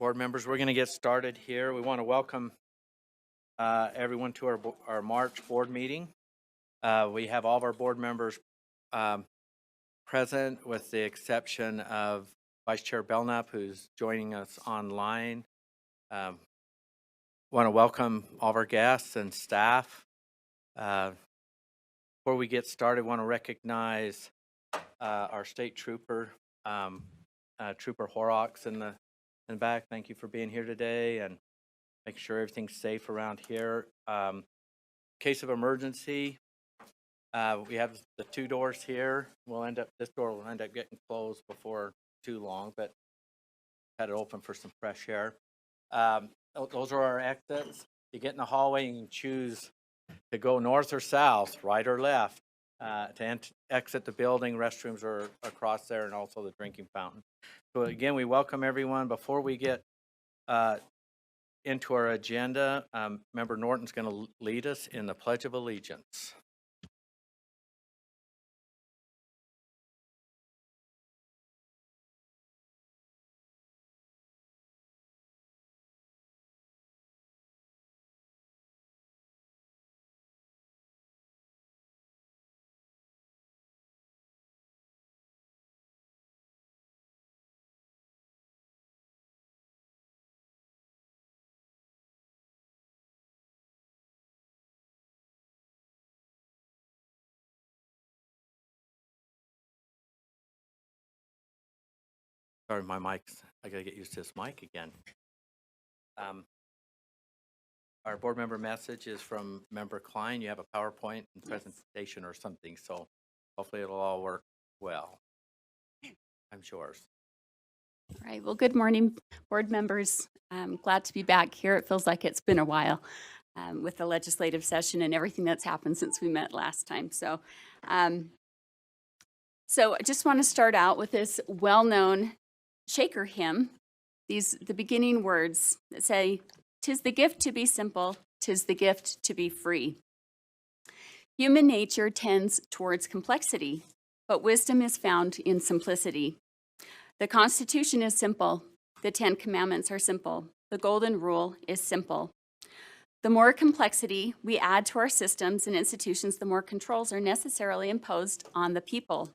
Board members, we're going to get started here. We want to welcome everyone to our March board meeting. We have all of our board members present with the exception of Vice Chair Belknap, who's joining us online. Want to welcome all of our guests and staff. Before we get started, I want to recognize our state trooper, Trooper Horrocks in the back. Thank you for being here today and make sure everything's safe around here. Case of emergency, we have the two doors here. This door will end up getting closed before too long, but had it open for some fresh air. Those are our exits. You get in the hallway, you can choose to go north or south, right or left. To exit the building, restrooms are across there, and also the drinking fountain. So again, we welcome everyone. Before we get into our agenda, Member Norton's going to lead us in the Pledge of Allegiance. Sorry, my mic's, I gotta get used to this mic again. Our board member message is from Member Klein. You have a PowerPoint and presentation or something, so hopefully it'll all work well. I'm yours. All right. Well, good morning, board members. I'm glad to be back here. It feels like it's been a while with the legislative session and everything that's happened since we met last time. So I just want to start out with this well-known Shaker hymn. The beginning words that say, "'Tis the gift to be simple, 'tis the gift to be free." Human nature tends towards complexity, but wisdom is found in simplicity. The Constitution is simple. The 10 Commandments are simple. The Golden Rule is simple. The more complexity we add to our systems and institutions, the more controls are necessarily imposed on the people.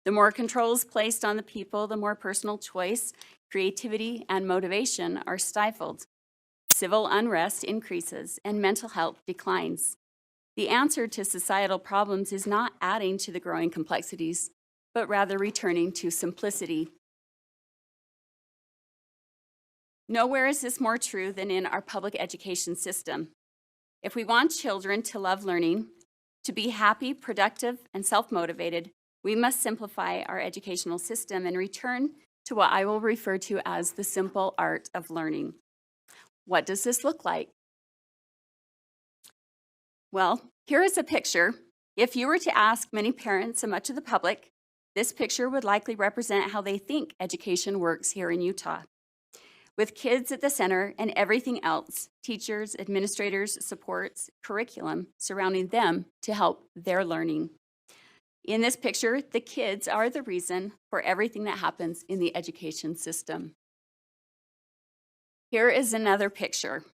The more controls placed on the people, the more personal choice, creativity, and motivation are stifled. Civil unrest increases and mental health declines. The answer to societal problems is not adding to the growing complexities, but rather returning to simplicity. Nowhere is this more true than in our public education system. If we want children to love learning, to be happy, productive, and self-motivated, we must simplify our educational system and return to what I will refer to as the simple art of learning. What does this look like? Well, here is a picture. If you were to ask many parents and much of the public, this picture would likely represent how they think education works here in Utah. With kids at the center and everything else, teachers, administrators, supports, curriculum surrounding them to help their learning. In this picture, the kids are the reason for everything that happens in the education system. Here is another picture.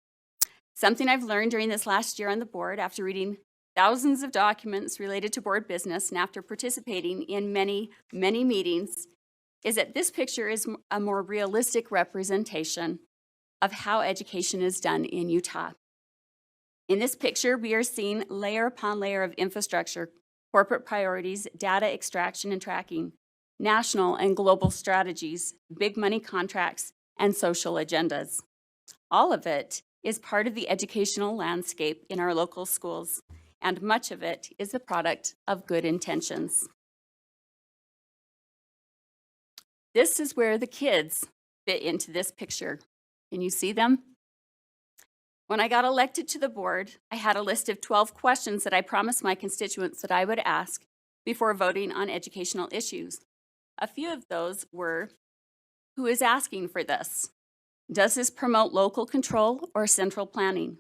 Something I've learned during this last year on the board after reading thousands of documents related to board business and after participating in many, many meetings is that this picture is a more realistic representation of how education is done in Utah. In this picture, we are seeing layer upon layer of infrastructure, corporate priorities, data extraction and tracking, national and global strategies, big money contracts, and social agendas. All of it is part of the educational landscape in our local schools, and much of it is the product of good intentions. This is where the kids fit into this picture. Can you see them? When I got elected to the board, I had a list of 12 questions that I promised my constituents that I would ask before voting on educational issues. A few of those were, who is asking for this? Does this promote local control or central planning?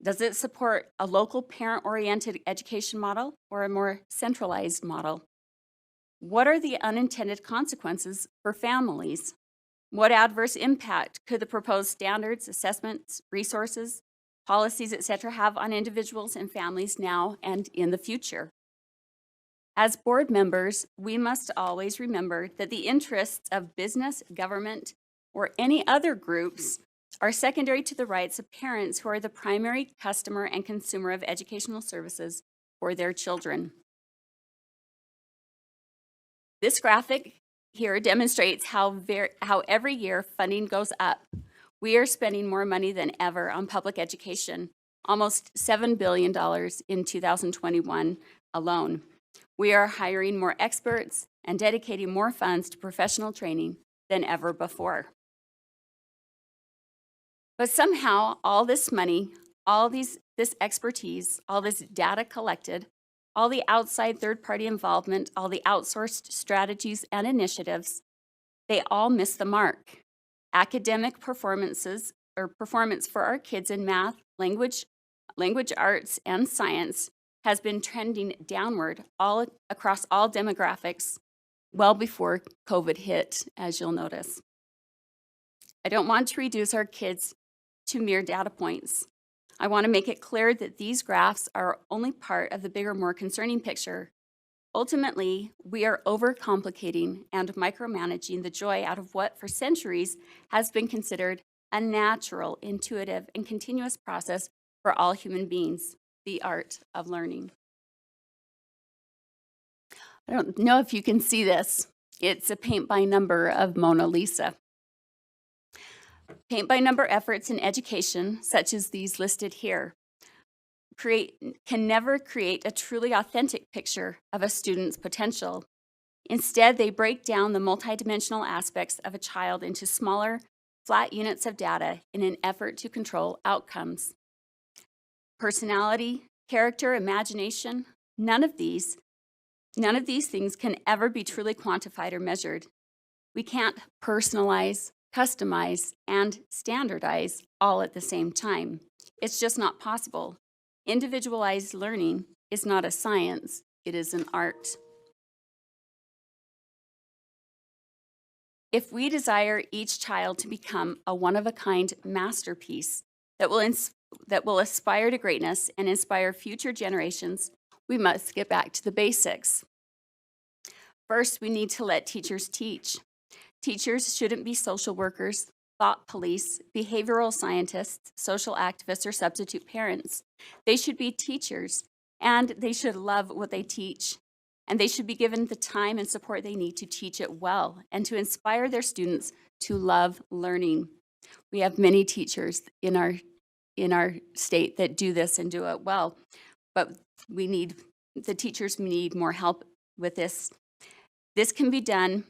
Does it support a local parent-oriented education model or a more centralized model? What are the unintended consequences for families? What adverse impact could the proposed standards, assessments, resources, policies, etc., have on individuals and families now and in the future? As board members, we must always remember that the interests of business, government, or any other groups are secondary to the rights of parents who are the primary customer and consumer of educational services for their children. This graphic here demonstrates how every year funding goes up. We are spending more money than ever on public education, almost $7 billion in 2021 alone. We are hiring more experts and dedicating more funds to professional training than ever before. But somehow, all this money, this expertise, all this data collected, all the outside third-party involvement, all the outsourced strategies and initiatives, they all miss the mark. Academic performance for our kids in math, language arts, and science has been trending downward all across all demographics well before COVID hit, as you'll notice. I don't want to reduce our kids to mere data points. I want to make it clear that these graphs are only part of the bigger, more concerning picture. Ultimately, we are overcomplicating and micromanaging the joy out of what for centuries has been considered a natural, intuitive, and continuous process for all human beings, the art of learning. I don't know if you can see this. It's a paint by number of Mona Lisa. Paint by number efforts in education, such as these listed here, can never create a truly authentic picture of a student's potential. Instead, they break down the multidimensional aspects of a child into smaller, flat units of data in an effort to control outcomes. Personality, character, imagination, none of these things can ever be truly quantified or measured. We can't personalize, customize, and standardize all at the same time. It's just not possible. Individualized learning is not a science, it is an art. If we desire each child to become a one-of-a-kind masterpiece that will aspire to greatness and inspire future generations, we must get back to the basics. First, we need to let teachers teach. Teachers shouldn't be social workers, thought police, behavioral scientists, social activists, or substitute parents. They should be teachers, and they should love what they teach. And they should be given the time and support they need to teach it well and to inspire their students to love learning. We have many teachers in our state that do this and do it well, but the teachers need more help with this. This can be done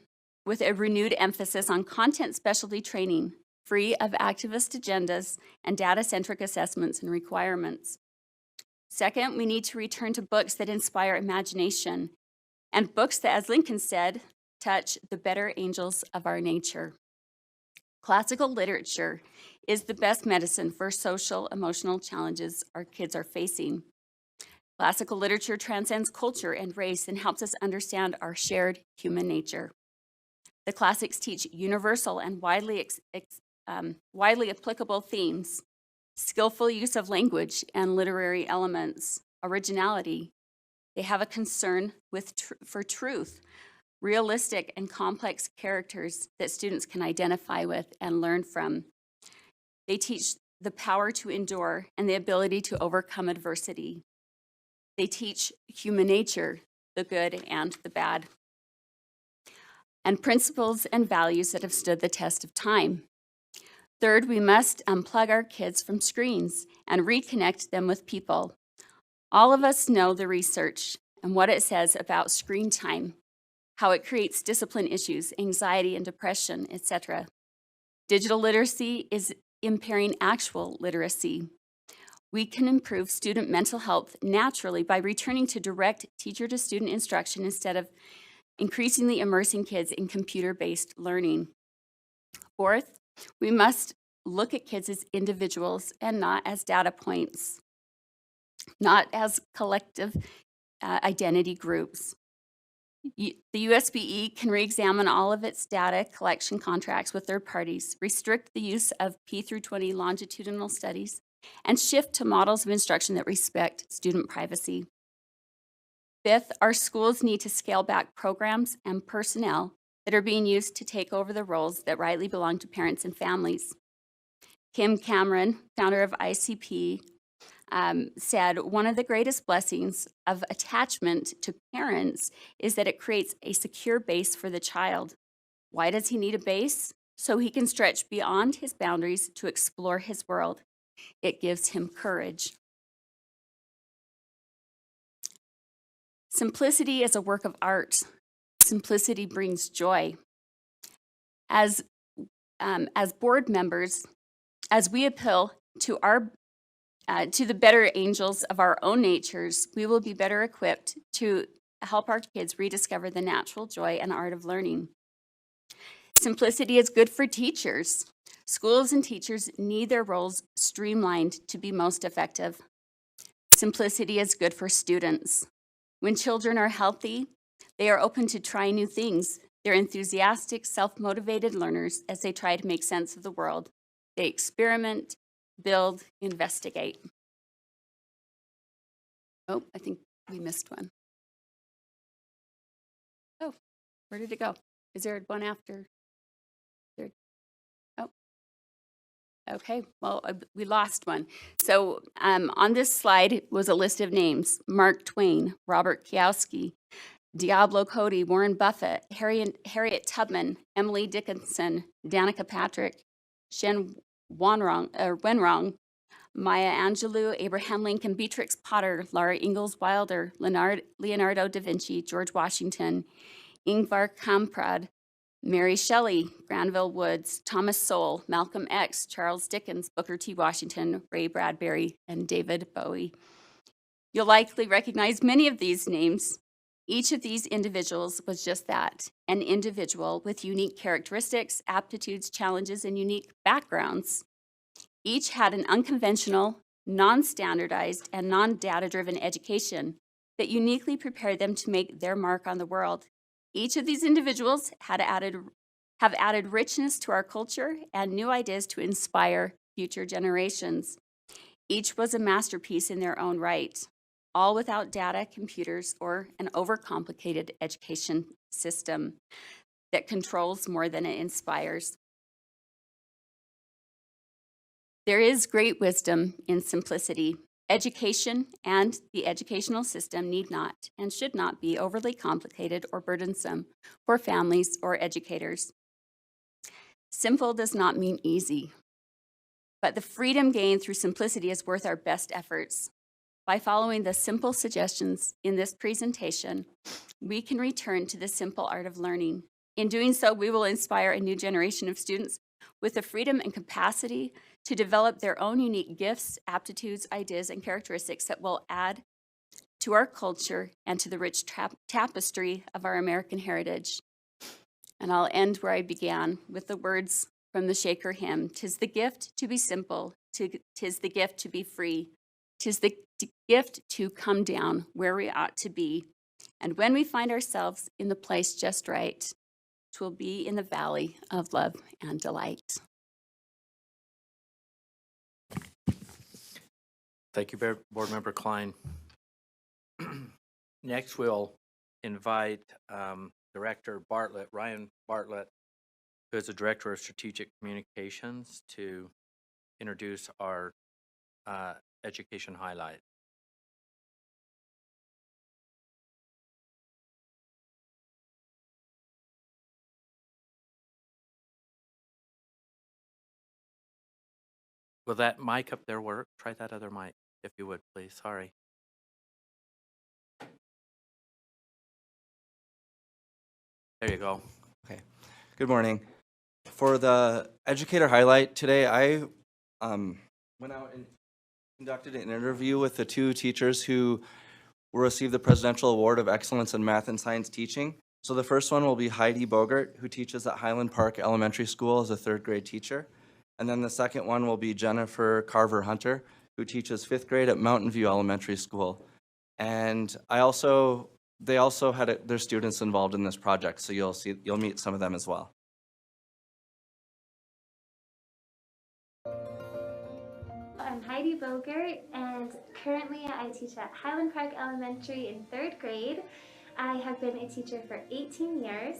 with a renewed emphasis on content specialty training, free of activist agendas and data-centric assessments and requirements. Second, we need to return to books that inspire imagination and books that, as Lincoln said, touch the better angels of our nature. Classical literature is the best medicine for social, emotional challenges our kids are facing. Classical literature transcends culture and race and helps us understand our shared human nature. The classics teach universal and widely applicable themes, skillful use of language and literary elements, originality. They have a concern for truth, realistic and complex characters that students can identify with and learn from. They teach the power to endure and the ability to overcome adversity. They teach human nature, the good and the bad, and principles and values that have stood the test of time. Third, we must unplug our kids from screens and reconnect them with people. All of us know the research and what it says about screen time, how it creates discipline issues, anxiety and depression, etc. Digital literacy is impairing actual literacy. We can improve student mental health naturally by returning to direct teacher-to-student instruction instead of increasingly immersing kids in computer-based learning. Fourth, we must look at kids as individuals and not as data points, not as collective identity groups. The USBE can re-examine all of its data collection contracts with third parties, restrict the use of P through 20 longitudinal studies, and shift to models of instruction that respect student privacy. Fifth, our schools need to scale back programs and personnel that are being used to take over the roles that rightly belong to parents and families. Kim Cameron, founder of ICP, said one of the greatest blessings of attachment to parents is that it creates a secure base for the child. Why does he need a base? So he can stretch beyond his boundaries to explore his world. It gives him courage. Simplicity is a work of art. Simplicity brings joy. As board members, as we appeal to the better angels of our own natures, we will be better equipped to help our kids rediscover the natural joy and art of learning. Simplicity is good for teachers. Schools and teachers need their roles streamlined to be most effective. Simplicity is good for students. When children are healthy, they are open to trying new things. They're enthusiastic, self-motivated learners as they try to make sense of the world. They experiment, build, investigate. Oh, I think we missed one. Oh, where did it go? Is there one after? Oh, okay, well, we lost one. So on this slide was a list of names: Mark Twain, Robert Kiyosaki, Diablo Cody, Warren Buffett, Harriet Tubman, Emily Dickinson, Danica Patrick, Shen Wenrong, Maya Angelou, Abraham Lincoln, Beatrix Potter, Laura Ingalls Wilder, Leonardo da Vinci, George Washington, Ingvar Kamprad, Mary Shelley, Granville Woods, Thomas Sowell, Malcolm X, Charles Dickens, Booker T. Washington, Ray Bradbury, and David Bowie. You'll likely recognize many of these names. Each of these individuals was just that, an individual with unique characteristics, aptitudes, challenges, and unique backgrounds. Each had an unconventional, non-standardized, and non-data-driven education that uniquely prepared them to make their mark on the world. Each of these individuals have added richness to our culture and new ideas to inspire future generations. Each was a masterpiece in their own right, all without data, computers, or an overcomplicated education system that controls more than it inspires. There is great wisdom in simplicity. Education and the educational system need not and should not be overly complicated or burdensome for families or educators. Simple does not mean easy, but the freedom gained through simplicity is worth our best efforts. By following the simple suggestions in this presentation, we can return to the simple art of learning. In doing so, we will inspire a new generation of students with the freedom and capacity to develop their own unique gifts, aptitudes, ideas, and characteristics that will add to our culture and to the rich tapestry of our American heritage. And I'll end where I began with the words from the Shaker hymn: "'Tis the gift to be simple, 'tis the gift to be free, 'tis the gift to come down where we ought to be. And when we find ourselves in the place just right, 'twill be in the valley of love and delight." Thank you, Board Member Klein. Next, we'll invite Director Bartlett, Ryan Bartlett, who is the Director of Strategic Communications, to introduce our education highlight. Will that mic up there work? Try that other mic, if you would, please. Sorry. There you go. Okay. Good morning. For the educator highlight today, I went out and conducted an interview with the two teachers who will receive the Presidential Award of Excellence in Math and Science Teaching. So the first one will be Heidi Bogert, who teaches at Highland Park Elementary School as a third grade teacher. And then the second one will be Jennifer Carver Hunter, who teaches fifth grade at Mountain View Elementary School. And I also they also had their students involved in this project, so you'll meet some of them as well. I'm Heidi Bogert, and currently I teach at Highland Park Elementary in 3rd grade. I have been a teacher for 18 years.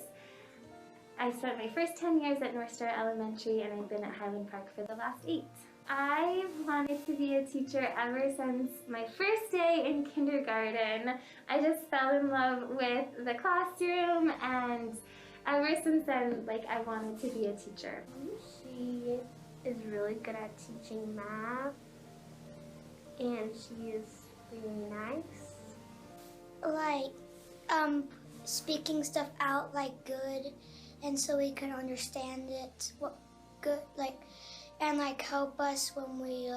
I spent my first 10 years at North Star Elementary, and I've been at Highland Park for the last 8. I've wanted to be a teacher ever since my first day in kindergarten. I just fell in love with the classroom, and ever since then, I wanted to be a teacher. She is really good at teaching math, and she is really nice. Speaking stuff out good, and so we can understand it, what good, and help us when we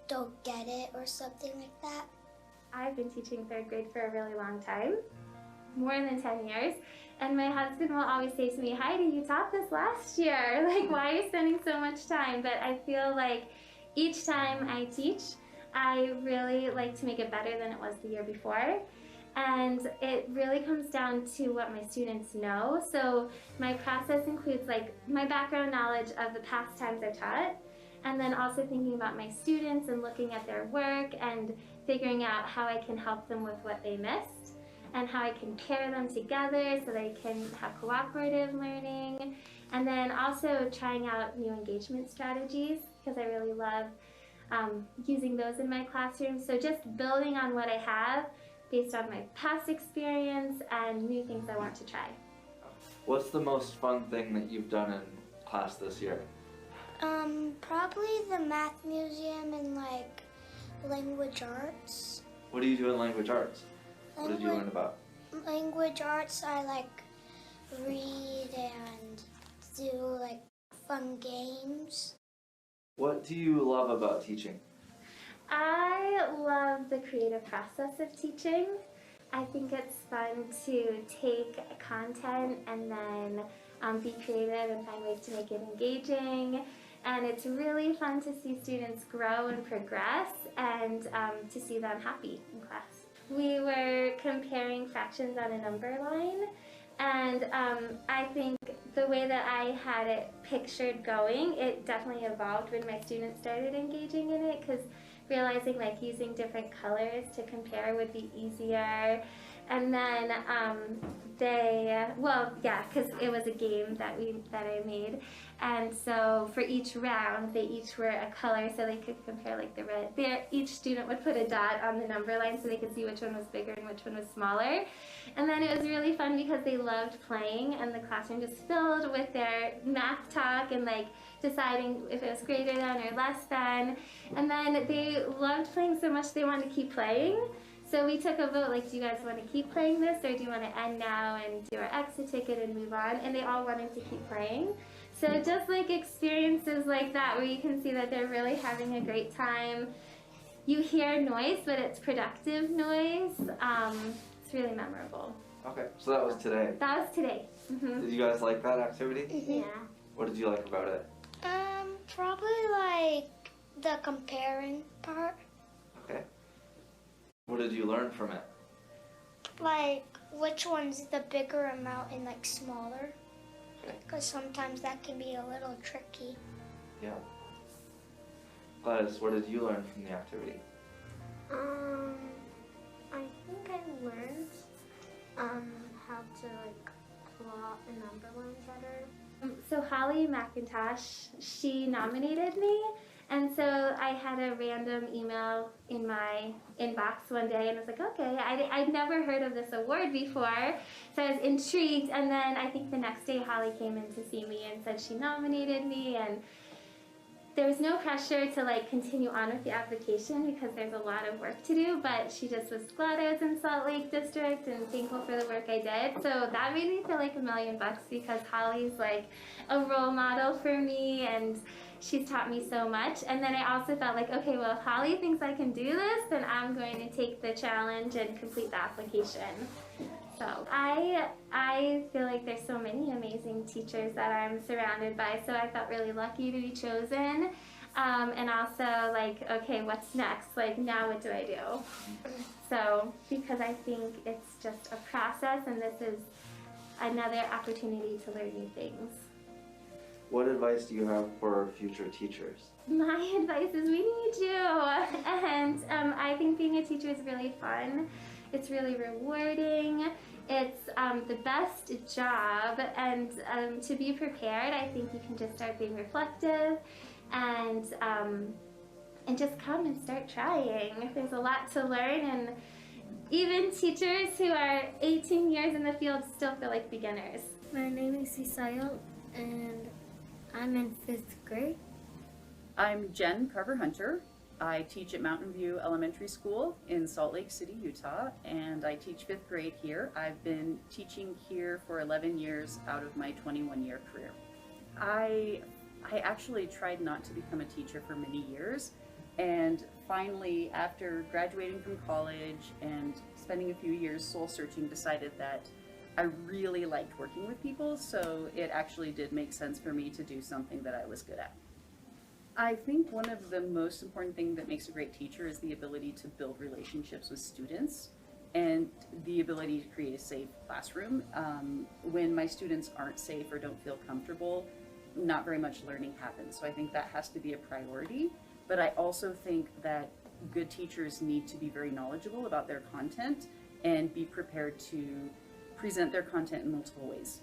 don't get it or something like that. I've been teaching 3rd grade for a really long time, more than 10 years. And my husband will always say to me, Heidi, you taught this last year. Why are you spending so much time? But I feel like each time I teach, I really like to make it better than it was the year before. And it really comes down to what my students know. So my process includes my background knowledge of the past times I've taught, and then also thinking about my students and looking at their work and figuring out how I can help them with what they missed, and how I can pair them together so they can have cooperative learning, and then also trying out new engagement strategies, because I really love using those in my classroom. So just building on what I have based on my past experience and new things I want to try. What's the most fun thing that you've done in class this year? Probably the math museum and language arts. What do you do in language arts? What did you learn about? Language arts, I read and do fun games. What do you love about teaching? I love the creative process of teaching. I think it's fun to take content and then be creative and find ways to make it engaging. And it's really fun to see students grow and progress, and to see them happy in class. We were comparing fractions on a number line, and I think the way that I had it pictured going, it definitely evolved when my students started engaging in it, because realizing using different colors to compare would be easier. And then because it was a game that I made, and so for each round they each were a color, so they could compare the red. Each student would put a dot on the number line so they could see which one was bigger and which one was smaller. And then it was really fun because they loved playing, and the classroom just filled with their math talk and deciding if it was greater than or less than. And then they loved playing so much they wanted to keep playing. So we took a vote, do you guys want to keep playing this, or do you want to end now and do our exit ticket and move on? And they all wanted to keep playing. So just experiences like that, where you can see that they're really having a great time. You hear noise, but it's productive noise. It's really memorable. Okay, so that was today. That was today. Mm-hmm. Did you guys like that activity? Yeah. What did you like about it? Probably the comparing part. Okay. What did you learn from it? Which one's the bigger amount and smaller. Okay. Because sometimes that can be a little tricky. Yeah. Gladys, what did you learn from the activity? I think I learned how to plot a number line better. So Holly McIntosh, she nominated me, and so I had a random email in my inbox one day, and I was like, okay, I'd never heard of this award before, so I was intrigued. And then I think the next day Holly came in to see me and said she nominated me, and there was no pressure to continue on with the application because there's a lot of work to do, but she just was glad I was in Salt Lake District and thankful for the work I did. So that made me feel like $1,000,000 because Holly's a role model for me, and she's taught me so much. And then I also felt okay, well, if Holly thinks I can do this, then I'm going to take the challenge and complete the application. So I feel like there's so many amazing teachers that I'm surrounded by, so I felt really lucky to be chosen. And also like, okay, what's next? Like, now what do I do? So, because I think it's just a process, and this is another opportunity to learn new things. What advice do you have for future teachers? My advice is we need you. And I think being a teacher is really fun. It's really rewarding. It's the best job. And to be prepared, I think you can just start being reflective and just come and start trying. There's a lot to learn, and even teachers who are 18 years in the field still feel like beginners. My name is Isayo, and I'm in 5th grade. I'm Jen Carver-Hunter. I teach at Mountain View Elementary School in Salt Lake City, Utah, and I teach 5th grade here. I've been teaching here for 11 years out of my 21-year career. I actually tried not to become a teacher for many years, and finally, after graduating from college and spending a few years soul searching, decided that I really liked working with people, so it actually did make sense for me to do something that I was good at. I think one of the most important things that makes a great teacher is the ability to build relationships with students and the ability to create a safe classroom. When my students aren't safe or don't feel comfortable, not very much learning happens. So I think that has to be a priority. But I also think that good teachers need to be very knowledgeable about their content and be prepared to present their content in multiple ways.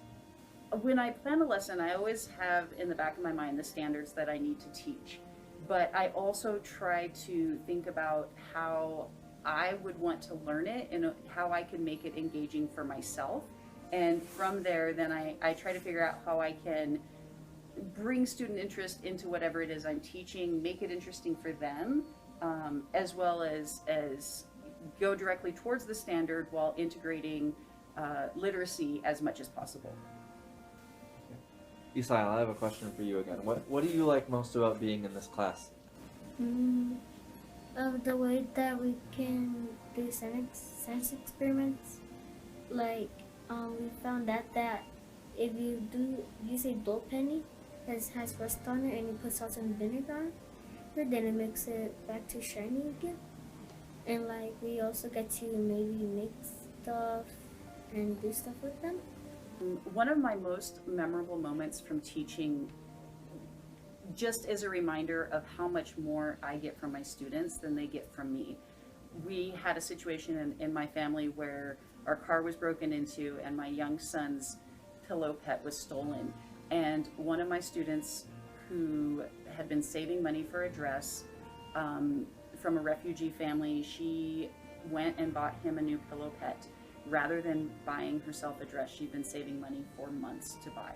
When I plan a lesson, I always have in the back of my mind the standards that I need to teach. But I also try to think about how I would want to learn it and how I can make it engaging for myself. And from there, then I try to figure out how I can bring student interest into whatever it is I'm teaching, make it interesting for them, as well as go directly towards the standard while integrating literacy as much as possible. Isael, I have a question for you again. What do you like most about being in this class? The way that we can do science experiments. Like, we found out that if you use a dough penny that has rust on it and you put salt and vinegar on it, then it makes it back to shiny again. And like, we also get to maybe make stuff and do stuff with them. One of my most memorable moments from teaching, just as a reminder of how much more I get from my students than they get from me. We had a situation in my family where our car was broken into and my young son's pillow pet was stolen. And one of my students who had been saving money for a dress from a refugee family, she went and bought him a new pillow pet. Rather than buying herself a dress she'd been saving money for months to buy.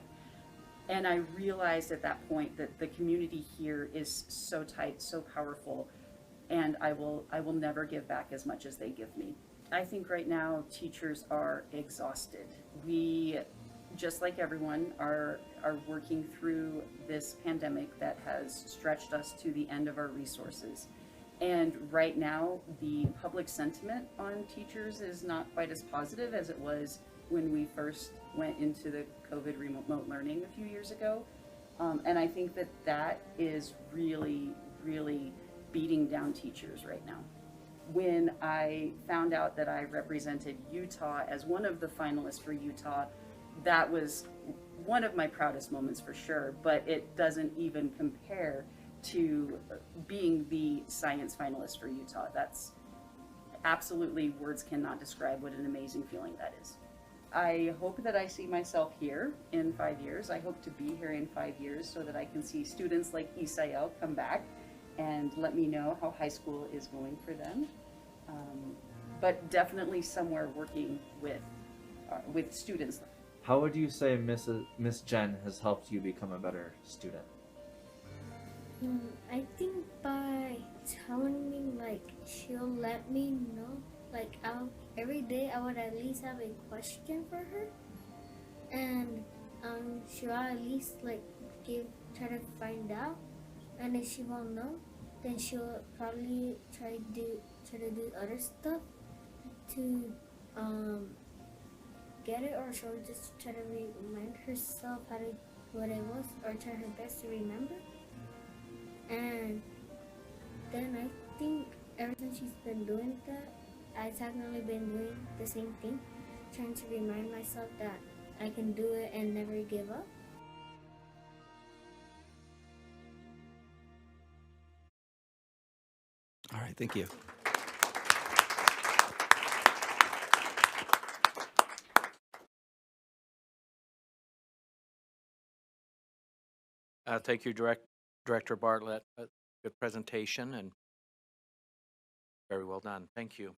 And I realized at that point that the community here is so tight, so powerful, and I will never give back as much as they give me. I think right now teachers are exhausted. We, just like everyone, are working through this pandemic that has stretched us to the end of our resources. And right now, the public sentiment on teachers is not quite as positive as it was when we first went into the COVID remote learning a few years ago. And I think that is really, really beating down teachers right now. When I found out that I represented Utah as one of the finalists for Utah, that was one of my proudest moments for sure, but it doesn't even compare to being the science finalist for Utah. That's absolutely, words cannot describe what an amazing feeling that is. I hope that I see myself here in 5 years. I hope to be here in 5 years so that I can see students like Isael come back and let me know how high school is going for them. But definitely somewhere working with students. How would you say Miss Jen has helped you become a better student? I think by telling me, like, she'll let me know, like, every day I would at least have a question for her, and she'll at least like try to find out, and if she won't know, then she'll probably try to do other stuff to get it, or she'll just try to remind herself what it was, or try her best to remember. And then I think ever since she's been doing that, I've technically been doing the same thing, trying to remind myself that I can do it and never give up. All right, thank you. Thank you, Director Bartlett. Good presentation and very well done. Thank you.